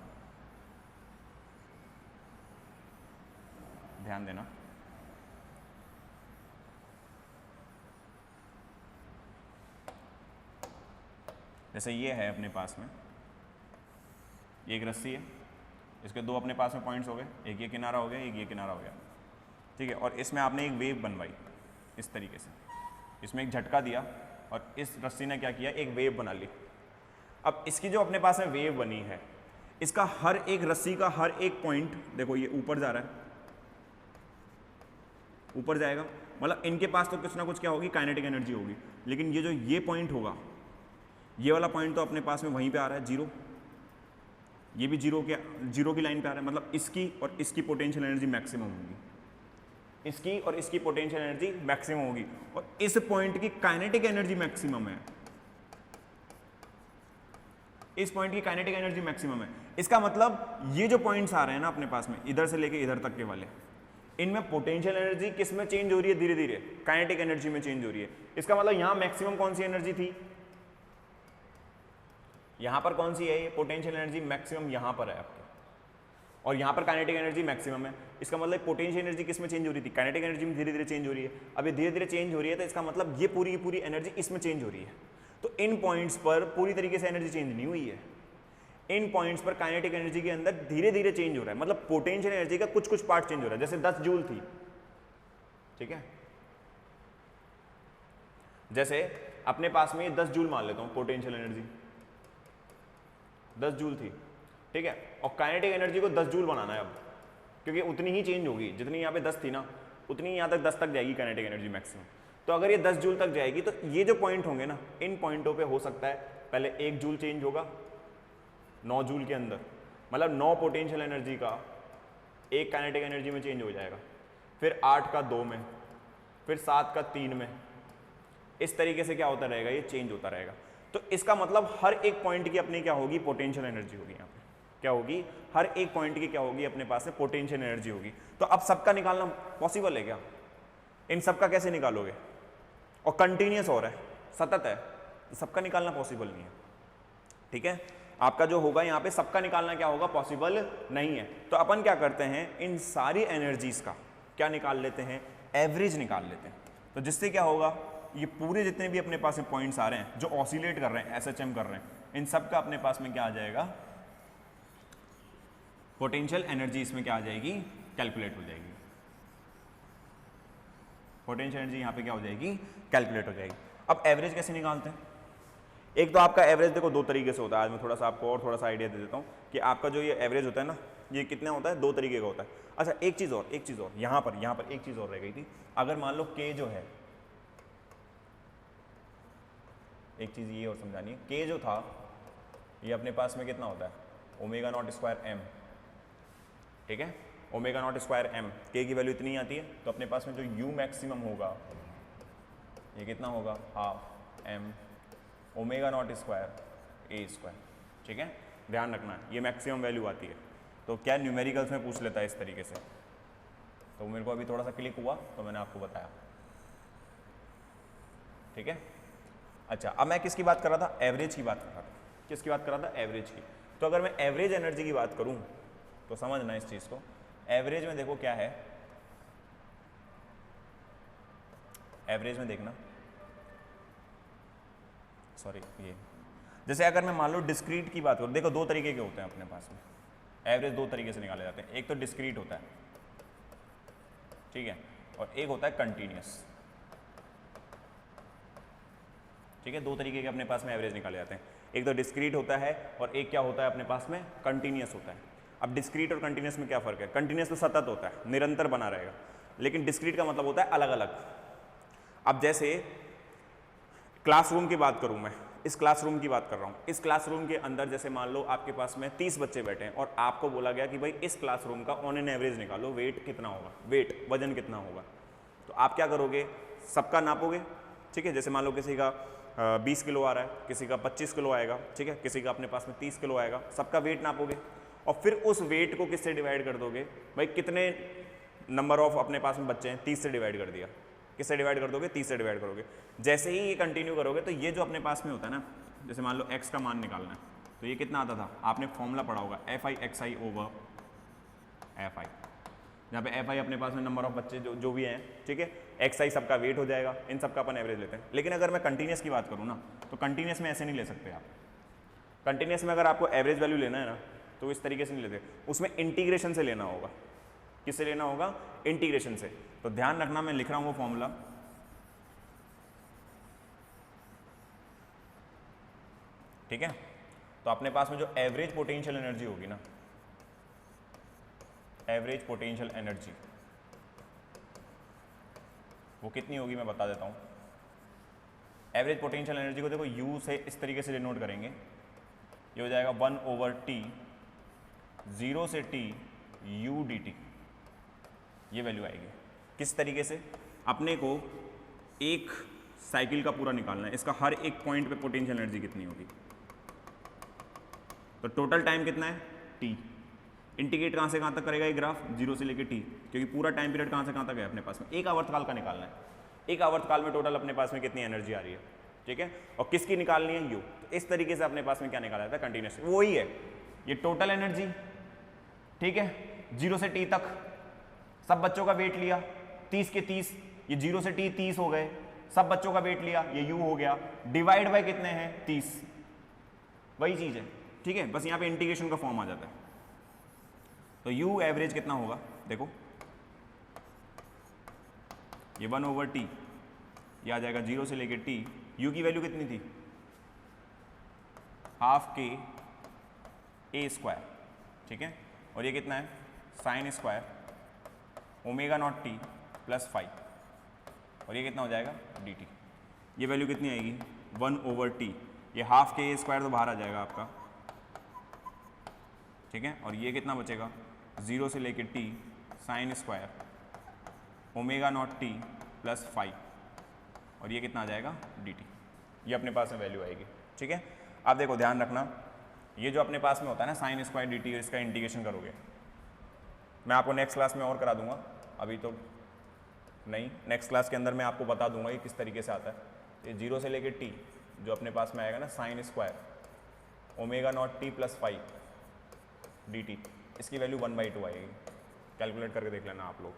ध्यान देना। जैसे ये है अपने पास में, ये एक रस्सी है, इसके 2 अपने पास में पॉइंट्स हो गए, एक ये किनारा हो गया, एक ये किनारा हो गया। ठीक है, और इसमें आपने एक वेव बनवाई इस तरीके से, इसमें एक झटका दिया और इस रस्सी ने क्या किया, एक वेव बना ली। अब इसकी जो अपने पास में वेव बनी है, इसका हर एक रस्सी का हर एक पॉइंट देखो, ये ऊपर जा रहा है, ऊपर जाएगा, मतलब इनके पास तो कुछ ना कुछ क्या होगी, काइनेटिक एनर्जी होगी। लेकिन ये जो ये पॉइंट होगा, ये वाला पॉइंट तो अपने पास में वहीं पे आ रहा है, जीरो, ये भी जीरो की लाइन पे आ रहा है, मतलब इसकी और इसकी पोटेंशियल एनर्जी मैक्सिमम होगी, इसकी और इसकी पोटेंशियल एनर्जी मैक्सिमम होगी, और इस पॉइंट की काइनेटिक एनर्जी मैक्सिमम है, इस पॉइंट की काइनेटिक एनर्जी मैक्सिमम है। इसका मतलब ये जो पॉइंट्स आ रहे हैं ना अपने पास में, इधर से लेके इधर तक के वाले, इनमें पोटेंशियल एनर्जी किस में चेंज हो रही है, धीरे धीरे काइनेटिक एनर्जी में चेंज हो रही है। इसका मतलब यहां मैक्सिमम कौन सी एनर्जी थी, यहां पर कौन सी है, ये पोटेंशियल एनर्जी मैक्सिमम यहां पर है आपके, और यहां पर काइनेटिक एनर्जी मैक्सिमम है। इसका मतलब पोटेंशियल एनर्जी किस में चेंज हो रही थी, काइनेटिक एनर्जी में धीरे धीरे चेंज हो रही है। अब ये धीरे धीरे चेंज हो रही है, तो इसका मतलब ये पूरी की पूरी एनर्जी इसमें चेंज हो रही है। तो इन पॉइंट्स पर पूरी तरीके से एनर्जी चेंज नहीं हुई है, इन पॉइंट्स पर काइनेटिक एनर्जी के अंदर धीरे धीरे चेंज हो रहा है, मतलब पोटेंशियल एनर्जी का कुछ कुछ पार्ट चेंज हो रहा है। जैसे 10 जूल थी, ठीक है, जैसे अपने पास में 10 जूल मान लेता हूं पोटेंशियल एनर्जी, 10 जूल थी, ठीक है, और काइनेटिक एनर्जी को 10 जूल बनाना है अब, क्योंकि उतनी ही चेंज होगी जितनी यहाँ पे 10 थी ना, उतनी ही यहाँ तक 10 तक जाएगी काइनेटिक एनर्जी मैक्सिमम। तो अगर ये 10 जूल तक जाएगी, तो ये जो पॉइंट होंगे ना, इन पॉइंटों पे हो सकता है पहले 1 जूल चेंज होगा 9 जूल के अंदर, मतलब 9 पोटेंशियल एनर्जी का एक काइनेटिक एनर्जी में चेंज हो जाएगा, फिर 8 का 2 में, फिर 7 का 3 में, इस तरीके से क्या होता रहेगा, ये चेंज होता रहेगा। तो इसका मतलब हर एक पॉइंट की अपनी क्या होगी, पोटेंशियल एनर्जी होगी। यहाँ पे क्या होगी, हर एक पॉइंट की क्या होगी, अपने पास में पोटेंशियल एनर्जी होगी। तो अब सबका निकालना पॉसिबल है क्या, इन सबका कैसे निकालोगे, और कंटिन्यूस हो रहा है, सतत है, तो सबका निकालना पॉसिबल नहीं है। ठीक है, आपका जो होगा यहाँ पे सबका निकालना क्या होगा, पॉसिबल नहीं है। तो अपन क्या करते हैं, इन सारी एनर्जीज का क्या निकाल लेते हैं, एवरेज निकाल लेते हैं। तो जिससे क्या होगा, ये पूरे जितने भी अपने पास में पॉइंट्स आ रहे हैं जो ऑसिलेट कर रहे हैं, एसएचएम कर रहे हैं, इन सब का अपने पास में क्या आ जाएगा, पोटेंशियल एनर्जी इसमें क्या आ जाएगी, कैलकुलेट हो जाएगी। पोटेंशियल एनर्जी यहाँ पे क्या हो जाएगी, कैलकुलेट हो जाएगी। अब एवरेज कैसे निकालते हैं, एक तो आपका एवरेज देखो 2 तरीके से होता है। आज मैं थोड़ा सा आपको और थोड़ा सा आइडिया दे देता हूँ कि आपका जो ये एवरेज होता है ना, ये कितना होता है, 2 तरीके का होता है। अच्छा, एक चीज़ और यहाँ पर एक चीज़ और रह गई थी। अगर मान लो के जो है, एक चीज़ ये और समझानी है, के जो था ये अपने पास में कितना होता है, ओमेगा नॉट स्क्वायर एम, ठीक है, ओमेगा नॉट स्क्वायर एम, के की वैल्यू इतनी आती है। तो अपने पास में जो यू मैक्सिमम होगा ये कितना होगा, half M omega naught square A square. ठीक है, ध्यान रखना ये मैक्सिमम वैल्यू आती है। तो क्या न्यूमेरिकल्स में पूछ लेता है इस तरीके से, तो मेरे को अभी थोड़ा सा क्लिक हुआ तो मैंने आपको बताया। ठीक है, अच्छा, अब मैं किसकी बात कर रहा था, एवरेज की बात कर रहा था। किसकी बात कर रहा था, एवरेज की। तो अगर मैं एवरेज एनर्जी की बात करूं तो समझना इस चीज़ को, एवरेज में देखो क्या है, एवरेज में देखना, सॉरी ये, जैसे अगर मैं मान लो डिस्क्रीट की बात करूं, देखो दो तरीके के होते हैं अपने पास में, एवरेज दो तरीके से निकाले जाते हैं, एक तो डिस्क्रीट होता है, ठीक है, और एक होता है कंटिन्यूस, ठीक है, दो तरीके के अपने पास में एवरेज निकाले जाते हैं, एक तो डिस्क्रीट होता है और एक क्या होता है अपने पास में कंटिन्यूस होता है। अब डिस्क्रीट और कंटिन्यूस में क्या फ़र्क है, कंटिन्यूस तो सतत होता है, निरंतर बना रहेगा, लेकिन डिस्क्रीट का मतलब होता है अलग अलग। अब जैसे क्लासरूम की बात करूं, मैं इस क्लासरूम की बात कर रहा हूं, इस क्लासरूम के अंदर जैसे मान लो आपके पास में 30 बच्चे बैठे हैं और आपको बोला गया कि भाई इस क्लासरूम का ऑन एन एवरेज निकालो, वेट कितना होगा, वेट वजन कितना होगा, तो आप क्या करोगे, सबका नापोगे, ठीक है, जैसे मान लो किसी का 20 किलो आ रहा है, किसी का 25 किलो आएगा, ठीक है, किसी का अपने पास में 30 किलो आएगा, सबका वेट नापोगे और फिर उस वेट को किससे डिवाइड कर दोगे, भाई कितने नंबर ऑफ अपने पास में बच्चे हैं, 30 से डिवाइड कर दिया, किससे डिवाइड कर दोगे, 30 से डिवाइड करोगे। जैसे ही ये कंटिन्यू करोगे तो ये जो अपने पास में होता है ना, जैसे मान लो x का मान निकालना है, तो ये कितना आता था, आपने फॉर्मूला पढ़ा होगा fi xi ओवर fi, जहाँ पे fi अपने पास में नंबर ऑफ बच्चे जो भी हैं, ठीक है, xi सबका वेट हो जाएगा, इन सबका अपन एवरेज लेते हैं। लेकिन अगर मैं कंटिन्यूस की बात करूँ ना, तो कंटिन्यूस में ऐसे नहीं ले सकते आप, कंटिन्यूस में अगर आपको एवरेज वैल्यू लेना है ना तो इस तरीके से नहीं लेते, उसमें इंटीग्रेशन से लेना होगा, किससे लेना होगा, इंटीग्रेशन से। तो ध्यान रखना मैं लिख रहा हूं वो फॉर्मूला, ठीक है, तो अपने पास में जो एवरेज पोटेंशियल एनर्जी होगी ना, एवरेज पोटेंशियल एनर्जी वो कितनी होगी मैं बता देता हूं। एवरेज पोटेंशियल एनर्जी को देखो U से इस तरीके से डिनोट करेंगे, ये हो जाएगा 1/T 0 से T U dt, ये वैल्यू आएगी। किस तरीके से, अपने को एक साइकिल का पूरा निकालना है, इसका हर एक पॉइंट पे पोटेंशियल एनर्जी कितनी होगी, तो टोटल टाइम कितना है T, इंटीग्रेट कहाँ से कहाँ तक करेगा ये ग्राफ, 0 से लेके T, क्योंकि पूरा टाइम पीरियड कहाँ से कहाँ तक है अपने पास में, एक आवर्तकाल का निकालना है, एक आवर्तकाल में टोटल अपने पास में कितनी एनर्जी आ रही है, ठीक है, और किसकी निकालनी है, U। तो इस तरीके से अपने पास में क्या निकाला जाता है, कंटिन्यूस, वही है ये टोटल एनर्जी, ठीक है, 0 से T तक सब बच्चों का वेट लिया, 30 के 30, ये 0 से T 30 हो गए, सब बच्चों का वेट लिया, ये U हो गया, डिवाइड बाय कितने हैं 30, वही चीज़ है, ठीक है, बस यहाँ पे इंटीग्रेशन का फॉर्म आ जाता है। तो U एवरेज कितना होगा, देखो ये 1/T, ये आ जाएगा 0 से लेके T, U की वैल्यू कितनी थी, ½ k² ठीक है, और ये कितना है sin स्क्वायर ω0t + 5, और ये कितना हो जाएगा dt, ये वैल्यू कितनी आएगी 1/T, ये ½ k² तो बाहर आ जाएगा आपका, ठीक है, और ये कितना बचेगा 0 से लेके T sin स्क्वायर ω0t + 5, और ये कितना आ जाएगा dt, ये अपने पास में वैल्यू आएगी, ठीक है। आप देखो ध्यान रखना, ये जो अपने पास में होता है ना sin स्क्वायर dt, इसका इंटीग्रेशन करोगे, मैं आपको नेक्स्ट क्लास में और करा दूंगा, अभी तो नहीं, नेक्स्ट क्लास के अंदर मैं आपको बता दूंगा ये किस तरीके से आता है। ये 0 से लेके T जो अपने पास में आएगा ना sin स्क्वायर ω0t + 5 dt, इसकी वैल्यू 1/2 आएगी, कैलकुलेट करके देख लेना आप लोग,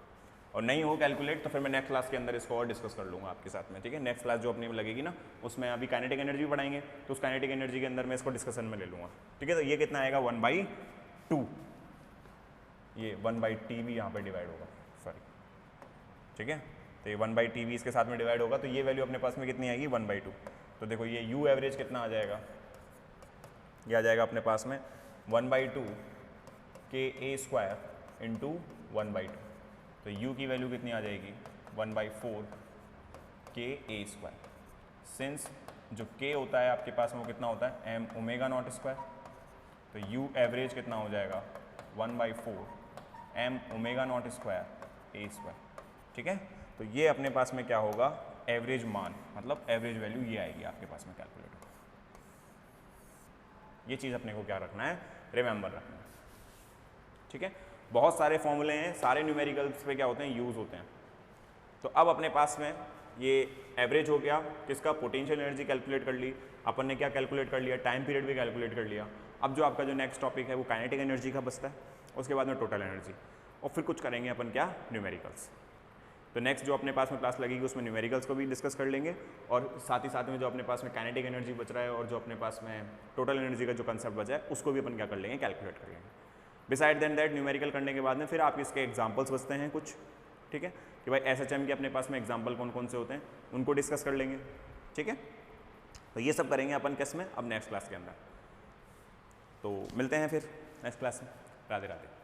और नहीं हो कैलकुलेट तो फिर मैं नेक्स्ट क्लास के अंदर इसको और डिस्कस कर लूँगा आपके साथ में, ठीक है। नेक्स्ट क्लास जो अपनी लगेगी ना, उसमें अभी काइनेटिक एनर्जी भी पढ़ाएंगे, तो उस काइनेटिक एनर्जी के अंदर मैं इसको डिस्कशन में ले लूँगा, ठीक है। तो ये कितना आएगा 1/2, ये 1/T भी यहाँ पर डिवाइड होगा, सॉरी, ठीक है, तो ये 1/T भी इसके साथ में डिवाइड होगा, तो ये वैल्यू अपने पास में कितनी आएगी 1/2। तो देखो ये U एवरेज कितना आ जाएगा, ये आ जाएगा अपने पास में 1/2 ka² इंटू 1/2, तो U की वैल्यू कितनी आ जाएगी 1/4 ka², सिंस जो K होता है आपके पास में वो कितना होता है m ω0², तो U एवरेज कितना हो जाएगा 1/4 m ω0² a², ठीक है। तो ये अपने पास में क्या होगा एवरेज मान, मतलब एवरेज वैल्यू ये आएगी आपके पास में कैलकुलेट। ये चीज़ अपने को क्या रखना है, रिमेंबर रखना है, ठीक है। बहुत सारे फॉर्मूले हैं, सारे न्यूमेरिकल्स पे क्या होते हैं यूज़ होते हैं। तो अब अपने पास में ये एवरेज हो गया, किसका पोटेंशियल एनर्जी कैलकुलेट कर ली अपन ने, क्या कैलकुलेट कर लिया टाइम पीरियड भी कैलकुलेट कर लिया। अब जो आपका जो नेक्स्ट टॉपिक है वो काइनेटिक एनर्जी का बचता है, उसके बाद में टोटल एनर्जी, और फिर कुछ करेंगे अपन क्या, न्यूमेरिकल्स। तो नेक्स्ट जो अपने पास में क्लास लगेगी उसमें न्यूमेरिकल्स को भी डिस्कस कर लेंगे, और साथ ही साथ में जो अपने पास में काइनेटिक एनर्जी बच रहा है और जो अपने पास में टोटल एनर्जी का जो कंसेप्ट बचा है उसको भी अपन क्या कर लेंगे, कैलकुलेट कर लेंगे। बिसाइड देन दैट न्यूमेरिकल करने के बाद में फिर आप इसके एग्जाम्पल्स बचते हैं कुछ, ठीक है, कि भाई SHM के अपने पास में एग्जाम्पल कौन कौन से होते हैं उनको डिस्कस कर लेंगे, ठीक है। तो ये सब करेंगे अपन किस में, अब नेक्स्ट क्लास के अंदर। तो मिलते हैं फिर नेक्स्ट क्लास में। राधे राधे।